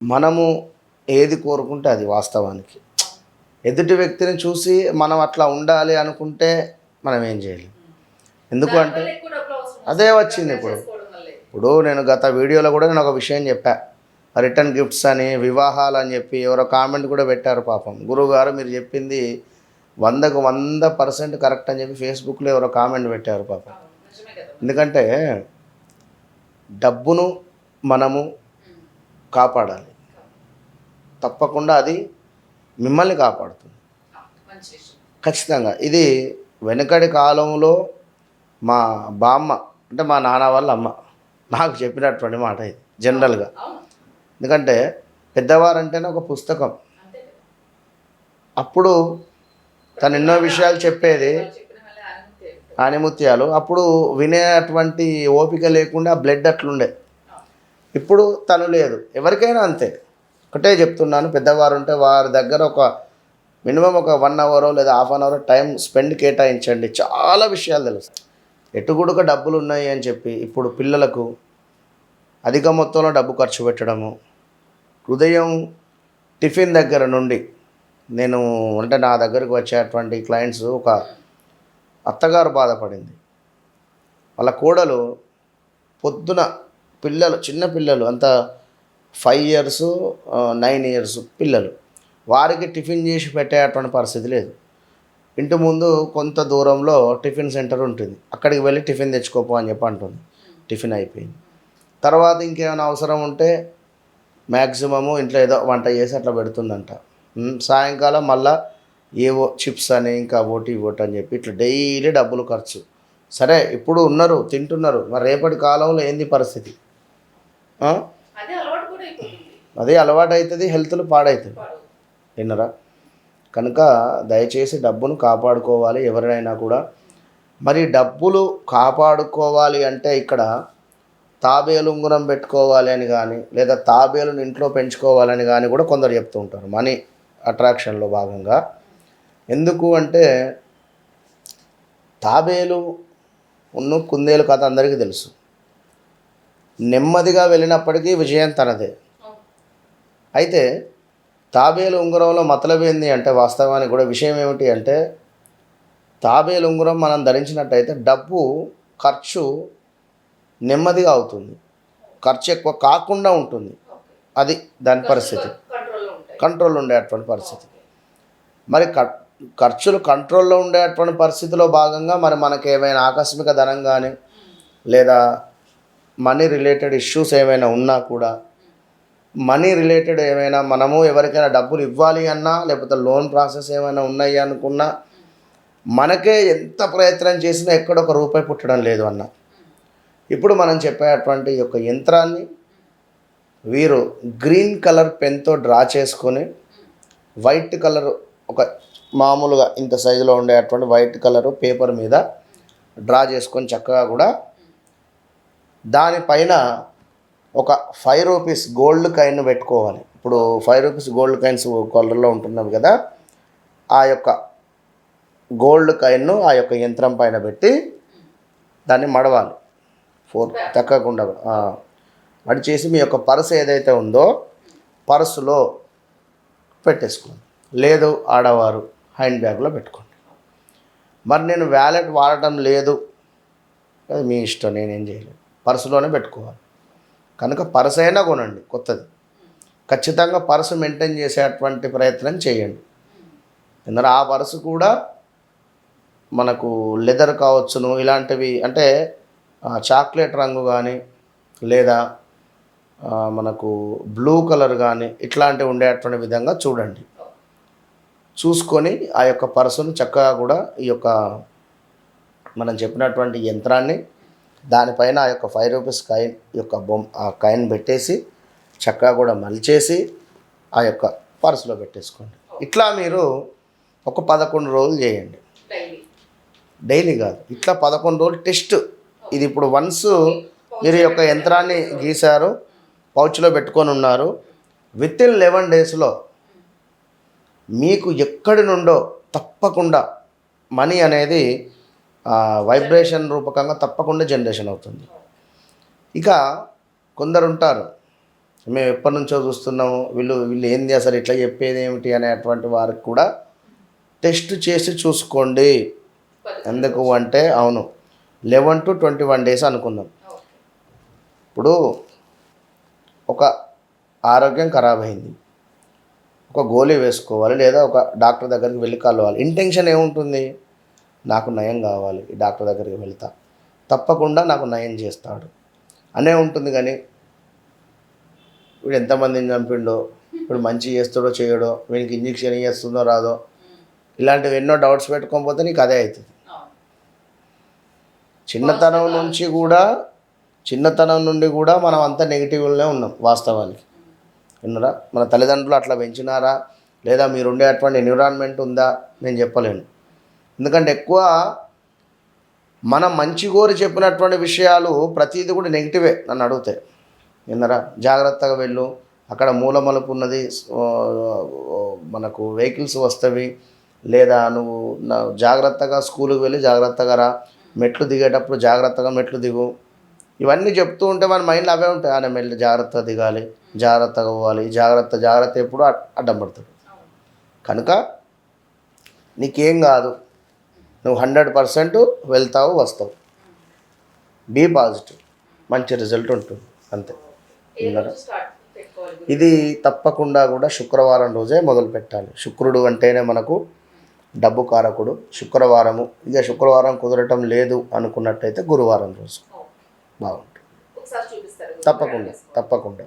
మనము ఏది కోరుకుంటే అది వాస్తవానికి. ఎదుటి వ్యక్తిని చూసి మనం అట్లా ఉండాలి అనుకుంటే మనం ఏం చేయలేం. ఎందుకు అంటే అదే వచ్చింది ఇప్పుడు. ఇప్పుడు నేను గత వీడియోలో కూడా నేను ఒక విషయం చెప్పా. రిటర్న్ గిఫ్ట్స్ అని, వివాహాలు అని చెప్పి ఎవరో కామెంట్ కూడా పెట్టారు పాపం. గురువుగారు మీరు చెప్పింది 100కు 100% కరెక్ట్ అని చెప్పి ఫేస్బుక్లో ఎవరో కామెంట్ పెట్టారు పాపం. ఎందుకంటే డబ్బును మనము కాపాడాలి. తప్పకుండా అది మిమ్మల్ని కాపాడుతుంది ఖచ్చితంగా. ఇది వెనకటి కాలంలో మా బామ్మ అంటే మా నాన్న వాళ్ళ అమ్మ నాకు చెప్పినటువంటి మాట ఇది జనరల్గా. ఎందుకంటే పెద్దవారంటేనే ఒక పుస్తకం. అప్పుడు తను ఎన్నో విషయాలు చెప్పేది ఆనిముత్యాలు. అప్పుడు వినేటువంటి ఓపిక లేకుండా బ్లడ్ అట్లుండే. ఇప్పుడు తను లేదు. ఎవరికైనా అంతే. ఒకటే చెప్తున్నాను, పెద్దవారు ఉంటే వారి దగ్గర ఒక మినిమం ఒక 1 అవర్ లేదా half an hour time spend కేటాయించండి. చాలా విషయాలు తెలుస్తాయి. ఎటుగుడుక డబ్బులు ఉన్నాయి అని చెప్పి ఇప్పుడు పిల్లలకు అధిక మొత్తంలో డబ్బు ఖర్చు పెట్టడము. ఉదయం టిఫిన్ దగ్గర నుండి నేను అంటే నా దగ్గరకు వచ్చేటువంటి క్లయింట్స్ ఒక అత్తగారు బాధపడింది. వాళ్ళ కోడలు పొద్దున పిల్లలు చిన్న పిల్లలు అంత 5 ఇయర్స్ 9 ఇయర్స్ పిల్లలు, వారికి టిఫిన్ చేసి పెట్టేటువంటి పరిస్థితి లేదు. ఇంటి ముందు కొంత దూరంలో టిఫిన్ సెంటర్ ఉంటుంది. అక్కడికి వెళ్ళి టిఫిన్ తెచ్చుకోపో అని చెప్పి అంటుంది. టిఫిన్ అయిపోయింది. తర్వాత ఇంకేమైనా అవసరం ఉంటే మ్యాక్సిమము ఇంట్లో ఏదో వంట చేసి అట్లా పెడుతుందంట. సాయంకాలం మళ్ళా ఏవో చిప్స్ అని ఇంకా ఓటి అని చెప్పి ఇట్లా డైలీ డబ్బులు ఖర్చు. సరే ఇప్పుడు ఉన్నారు తింటున్నారు, మరి రేపటి కాలంలో ఏంది పరిస్థితి? అదే అలవాటు అవుతుంది, హెల్త్లు పాడవుతుంది. విన్నరా? కనుక దయచేసి డబ్బును కాపాడుకోవాలి ఎవరైనా కూడా. మరి డబ్బులు కాపాడుకోవాలి అంటే ఇక్కడ తాబేలు ఉంగరం పెట్టుకోవాలి అని కానీ లేదా తాబేలుని ఇంట్లో పెంచుకోవాలని కానీ కూడా కొందరు చెప్తూ ఉంటారు మనీ అట్రాక్షన్లో భాగంగా. ఎందుకు అంటే తాబేలు కుందేలు కథ అందరికీ తెలుసు. నెమ్మదిగా వెళ్ళినప్పటికీ విజయం తనదే. అయితే తాబేలు ఉంగరంలో మతలబు ఏంది అంటే వాస్తవానికి కూడా విషయం ఏమిటి అంటే తాబేలు ఉంగరం మనం ధరించినట్టయితే డబ్బు ఖర్చు నెమ్మదిగా అవుతుంది, ఖర్చు ఎక్కువ కాకుండా ఉంటుంది. అది దాని పరిస్థితి, కంట్రోల్లో ఉండేటువంటి పరిస్థితి. మరి ఖర్చులు కంట్రోల్లో ఉండేటువంటి పరిస్థితిలో భాగంగా మరి మనకు ఏమైనా ఆకస్మిక ధనం కానీ లేదా మనీ రిలేటెడ్ ఇష్యూస్ ఏమైనా ఉన్నా కూడా, మనీ రిలేటెడ్ ఏమైనా మనము ఎవరికైనా డబ్బులు ఇవ్వాలి అన్నా లేకపోతే లోన్ ప్రాసెస్ ఏమైనా ఉన్నాయి అనుకున్నా మనకే ఎంత ప్రయత్నం చేసినా ఎక్కడొక రూపాయి పుట్టడం లేదు అన్న. ఇప్పుడు మనం చెప్పేటువంటి యొక్క యంత్రాన్ని వీరు గ్రీన్ కలర్ పెన్తో డ్రా చేసుకొని వైట్ కలర్ ఒక మామూలుగా ఇంత సైజులో ఉండేటువంటి వైట్ కలరు పేపర్ మీద డ్రా చేసుకొని చక్కగా కూడా దానిపైన ఒక 5 రూపీస్ గోల్డ్ కాయిన్ పెట్టుకోవాలి. ఇప్పుడు 5 రూపీస్ గోల్డ్ కాయిన్స్ కలర్లో ఉంటున్నవి కదా, ఆ యొక్క గోల్డ్ కాయిన్ను ఆ యొక్క యంత్రం పైన పెట్టి దాన్ని మడవాలి. తక్కకుండా మడిచేసి మీ యొక్క పర్సు ఏదైతే ఉందో పర్సులో పెట్టేసుకోండి. లేదు ఆడవారు హ్యాండ్ బ్యాగ్లో పెట్టుకోండి. మరి నేను వ్యాలెట్ వాడటం లేదు, అది మీ ఇష్టం, నేనేం చేయలేదు. పర్సులోనే పెట్టుకోవాలి. కనుక పర్సు అయినా కొనండి కొత్తది. ఖచ్చితంగా పర్సు మెయింటైన్ చేసేటువంటి ప్రయత్నం చేయండి. ఎందుకంటే ఆ పర్సు కూడా మనకు లెదర్ కావచ్చును, ఇలాంటివి అంటే చాక్లెట్ రంగు కానీ లేదా మనకు బ్లూ కలర్ కానీ ఇట్లాంటివి ఉండేటువంటి విధంగా చూడండి. చూసుకొని ఆ యొక్క పర్సును చక్కగా కూడా ఈ యొక్క మనం చెప్పినటువంటి యంత్రాన్ని దానిపైన ఆ యొక్క 5 రూపీస్ కాయిన్ యొక్క ఆ కాయిన్ పెట్టేసి చక్కగా కూడా మలిచేసి ఆ యొక్క పర్సులో పెట్టేసుకోండి. ఇట్లా మీరు ఒక 11 రోజులు చేయండి. డైలీ కాదు, ఇట్లా 11 రోజులు టెస్ట్. ఇది ఇప్పుడు వన్స్ మీరు యొక్క యంత్రాన్ని గీశారు, పౌచ్లో పెట్టుకొని ఉన్నారు, వితిన్ 11 డేస్లో మీకు ఎక్కడి నుండో తప్పకుండా మనీ అనేది వైబ్రేషన్ రూపకంగా తప్పకుండా జనరేషన్ అవుతుంది. ఇక కొందరు ఉంటారు మేము ఎప్పటి నుంచో చూస్తున్నాము, వీళ్ళు వీళ్ళు ఏంది అసలు ఇట్లా చెప్పేది ఏమిటి అనేటువంటి వారికి కూడా టెస్ట్ చేసి చూసుకోండి. ఎందుకు అంటే అవును 11 to 21 డేస్ అనుకుందాం. ఇప్పుడు ఒక ఆరోగ్యం ఖరాబ్ అయింది, ఒక గోళీ వేసుకోవాలి లేదా ఒక డాక్టర్ దగ్గరికి వెళ్ళి కలవాలి. ఇంటెన్షన్ ఏముంటుంది? నాకు నయం కావాలి, ఈ డాక్టర్ దగ్గరికి వెళ్తా, తప్పకుండా నాకు నయం చేస్తాడు అనే ఉంటుంది. కానీ వీడు ఎంతమందిని చంపిండో, ఇప్పుడు మంచి చేస్తాడో చేయడో, వీనికి ఇంజక్షన్ చేస్తుందో రాదో, ఇలాంటివి ఎన్నో డౌట్స్ పెట్టుకోకపోతే నీకు అదే అవుతుంది. చిన్నతనం నుండి కూడా మనం అంతా నెగిటివ్లోనే ఉన్నాం వాస్తవానికి. విన్నారా? మన తల్లిదండ్రులు అట్లా పెంచినారా లేదా మీరు ఉండేటువంటి ఎన్విరాన్మెంట్ ఉందా నేను చెప్పలేను. ఎందుకంటే ఎక్కువ మనం మంచి కోరి చెప్పినటువంటి విషయాలు ప్రతిదీ కూడా నెగిటివే నన్ను అడిగితే. విన్నారా? జాగ్రత్తగా వెళ్ళు, అక్కడ మూలమలుపు ఉన్నది, మనకు వెహికల్స్ వస్తవి, లేదా నువ్వు జాగ్రత్తగా స్కూల్కి వెళ్ళి జాగ్రత్తగా రా, మెట్లు దిగేటప్పుడు జాగ్రత్తగా మెట్లు దిగు, ఇవన్నీ చెప్తూ ఉంటే మన మైండ్లో అవే ఉంటాయి. ఆయన మెల్లి జాగ్రత్తగా దిగాలి, జాగ్రత్తగా పోవాలి, జాగ్రత్త ఎప్పుడు అడ్డం పడుతుంది. కనుక నీకేం కాదు, నువ్వు 100% వెళ్తావు వస్తావు. బీ పాజిటివ్, మంచి రిజల్ట్ ఉంటుంది అంతే. ఇది తప్పకుండా కూడా శుక్రవారం రోజే మొదలు పెట్టాలి. శుక్రుడు అంటేనే మనకు డబ్బు కారకుడు. శుక్రవారం కుదరటం లేదు అనుకున్నట్టయితే గురువారం రోజు బాగుంటుంది. తప్పకుండా.